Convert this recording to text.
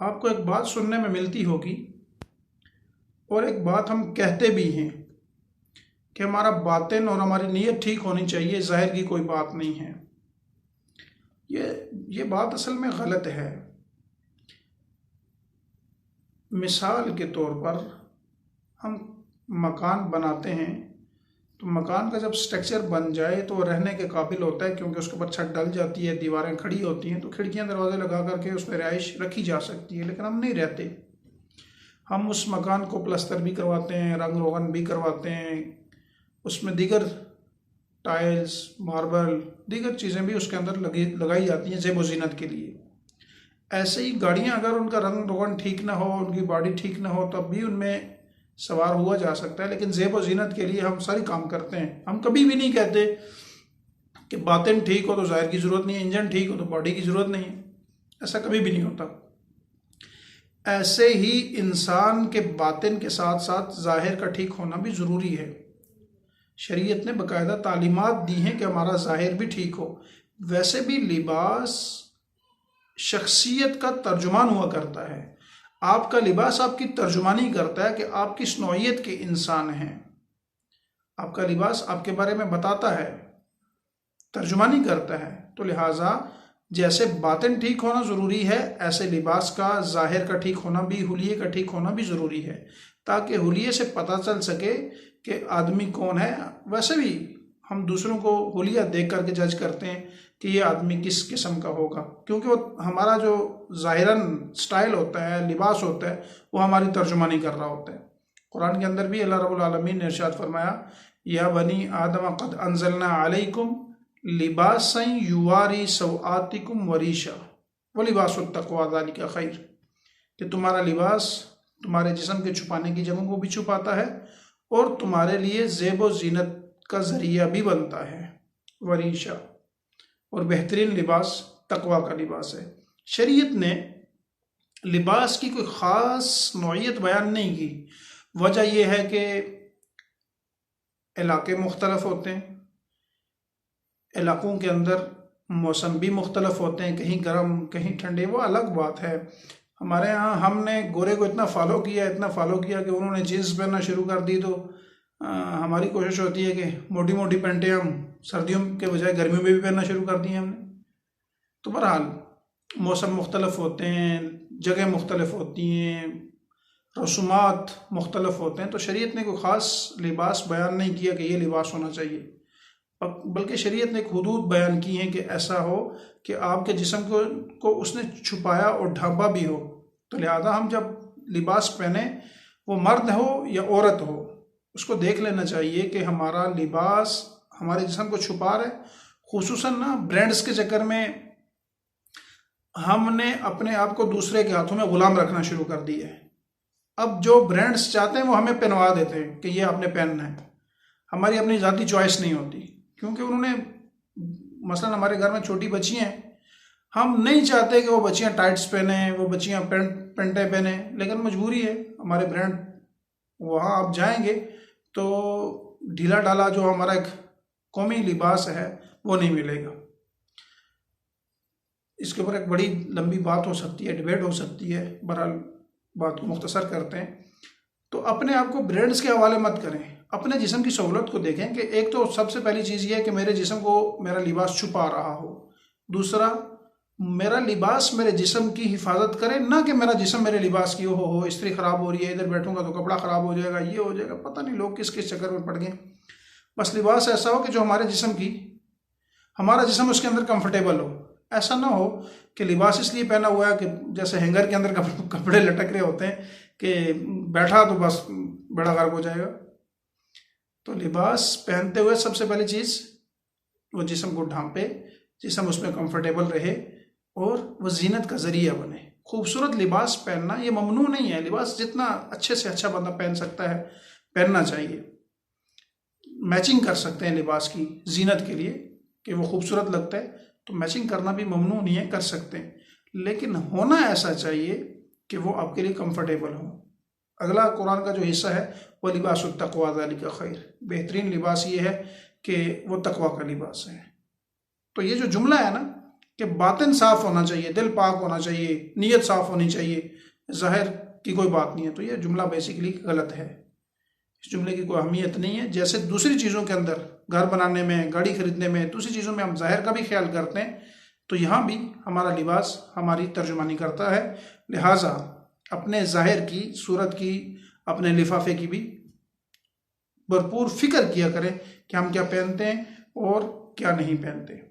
आपको एक बात सुनने में मिलती होगी और एक बात हम कहते भी हैं कि हमारा बातिन और हमारी नीयत ठीक होनी चाहिए, ज़ाहिर की कोई बात नहीं है। ये बात असल में गलत है। मिसाल के तौर पर हम मकान बनाते हैं तो मकान का जब स्ट्रक्चर बन जाए तो वो रहने के काबिल होता है, क्योंकि उसके ऊपर छत डल जाती है, दीवारें खड़ी होती हैं, तो खिड़कियां दरवाजे लगा करके उसमें रिहाइश रखी जा सकती है। लेकिन हम नहीं रहते। हम उस मकान को प्लस्तर भी करवाते हैं, रंग रोगन भी करवाते हैं, उसमें दीगर टाइल्स, मार्बल, दीगर चीज़ें भी उसके अंदर लगाई जाती हैं ज़ेब ज़ीनत के लिए। ऐसे ही गाड़ियाँ, अगर उनका रंग रोगन ठीक ना हो, उनकी बॉडी ठीक ना हो, तब भी उनमें सवार हुआ जा सकता है। लेकिन ज़ेब व ज़ीनत के लिए हम सारी काम करते हैं। हम कभी भी नहीं कहते कि बातिन ठीक हो तो ज़ाहिर की ज़रूरत नहीं है, इंजन ठीक हो तो बॉडी की ज़रूरत नहीं है। ऐसा कभी भी नहीं होता। ऐसे ही इंसान के बातिन के साथ साथ ज़ाहिर का ठीक होना भी ज़रूरी है। शरीयत ने बाकायदा तालीमात दी हैं कि हमारा ज़ाहिर भी ठीक हो। वैसे भी लिबास शख्सियत का तर्जुमान हुआ करता है। आपका लिबास आपकी तर्जुमानी करता है कि आप किस नौइयत के इंसान हैं। आपका लिबास आपके बारे में बताता है, तर्जुमानी करता है। तो लिहाजा जैसे बातिन ठीक होना ज़रूरी है, ऐसे लिबास का, ज़ाहिर का ठीक होना भी, हुलिये का ठीक होना भी ज़रूरी है, ताकि हुलिये से पता चल सके कि आदमी कौन है। वैसे भी हम दूसरों को हुलिया देख करके जज करते हैं कि ये आदमी किस किस्म का होगा, क्योंकि वो हमारा जो ज़ाहिरन स्टाइल होता है, लिबास होता है, वो हमारी तर्जुमानी कर रहा होता है। कुरान के अंदर भी अल्लाह रब्बुल आलमीन ने इरशाद फरमाया, या बनी आदम क़द अंज़लना अलैकुम लिबासन युवारी सौआतिकुम वरीशा व लिबासुत तक़वा ज़ालिका खैर, कि तुम्हारा लिबास तुम्हारे जिस्म के छुपाने की जगहों को भी छुपाता है और तुम्हारे लिए ज़ेब व ज़ीनत का ज़रिया भी बनता है। वरीशा, और बेहतरीन लिबास तकवा का लिबास है। शरीयत ने लिबास की कोई ख़ास नौइयत बयान नहीं की। वजह यह है कि इलाके मुख्तलफ होते हैं, इलाकों के अंदर मौसम भी मुख्तलफ होते हैं, कहीं गर्म कहीं ठंडे, वो अलग बात है। हमारे यहाँ हमने गोरे को इतना फॉलो किया कि उन्होंने जीन्स पहनना शुरू कर दी, तो हमारी कोशिश होती है कि मोटी मोटी पैंटें हम सर्दियों के बजाय गर्मियों में भी पहनना शुरू कर दी हमने। तो बहरहाल मौसम मुख्तलफ होते हैं, जगह मुख्तलफ होती हैं, रसूमात मुख्तलफ होते हैं। तो शरीयत ने कोई ख़ास लिबास बयान नहीं किया कि ये लिबास होना चाहिए, बल्कि शरीयत ने एक हुदूद बयान की हैं कि ऐसा हो कि आपके जिस्म को उसने छुपाया और ढांपा भी हो। तो लिहाजा हम जब लिबास पहने, वो मर्द हो या औरत हो, उसको देख लेना चाहिए कि हमारा लिबास हमारे जिस्म को छुपा रहे। खुसूसन ना ब्रांड्स के चक्कर में हमने अपने आप को दूसरे के हाथों में गुलाम रखना शुरू कर दिया है। अब जो ब्रांड्स चाहते हैं वो हमें पहनवा देते हैं कि ये आपने पहनना है। हमारी अपनी ज़ाती चॉइस नहीं होती, क्योंकि उन्होंने, मसलन हमारे घर में छोटी बच्चियाँ हैं, हम नहीं चाहते कि वो बच्चियाँ टाइट्स पहने, वो बच्चियाँ पेंटें पहने, लेकिन मजबूरी है। हमारे ब्रांड, वहाँ आप जाएंगे तो ढीला ढाला जो हमारा एक कौमी लिबास है वो नहीं मिलेगा। इसके ऊपर एक बड़ी लंबी बात हो सकती है, डिबेट हो सकती है। बहरहाल बात को मुख्तसर करते हैं। तो अपने आप को ब्रांड्स के हवाले मत करें, अपने जिस्म की सहूलत को देखें कि एक तो सबसे पहली चीज़ ये है कि मेरे जिस्म को मेरा लिबास छुपा रहा हो। दूसरा, मेरा लिबास मेरे जिस्म की हिफाजत करे, ना कि मेरा जिस्म मेरे लिबास की हो इस्त्री ख़राब हो रही है, इधर बैठूंगा तो कपड़ा ख़राब हो जाएगा, ये हो जाएगा। पता नहीं लोग किस किस चक्कर में पड़ गए। बस लिबास ऐसा हो कि जो हमारे जिस्म की, हमारा जिस्म उसके अंदर कंफर्टेबल हो। ऐसा ना हो कि लिबास इसलिए पहना हुआ है कि जैसे हैंगर के अंदर कपड़े लटक रहे होते हैं कि बैठा तो बस बड़ा गर्क हो जाएगा। तो लिबास पहनते हुए सबसे पहली चीज़, वो जिस्म को ढांपे, जिस्म उसमें कंफर्टेबल रहे और वो जीनत का ज़रिया बने। खूबसूरत लिबास पहनना ये ममनू नहीं है। लिबास जितना अच्छे से अच्छा बंदा पहन सकता है, पहनना चाहिए। मैचिंग कर सकते हैं लिबास की जीनत के लिए कि वो खूबसूरत लगता है, तो मैचिंग करना भी ममनू नहीं है, कर सकते हैं। लेकिन होना ऐसा चाहिए कि वो आपके लिए कंफर्टेबल हो। अगला कुरान का जो हिस्सा है वो लिबासुत तक़वा ज़ालिका खैर, बेहतरीन लिबास ये है कि वो तकवा का लिबास है। तो ये जो जुमला है ना कि बातिन साफ होना चाहिए, दिल पाक होना चाहिए, नीयत साफ होनी चाहिए, ज़ाहिर की कोई बात नहीं है। तो ये जुमला बेसिकली गलत है, इस जुमले की कोई अहमियत नहीं है। जैसे दूसरी चीज़ों के अंदर, घर बनाने में, गाड़ी खरीदने में, दूसरी चीज़ों में हम ज़ाहिर का भी ख्याल करते हैं, तो यहाँ भी हमारा लिबास हमारी तर्जुमानी करता है। लिहाजा अपने ज़ाहिर की, सूरत की, अपने लिफाफे की भी भरपूर फिक्र किया करें कि हम क्या पहनते हैं और क्या नहीं पहनते।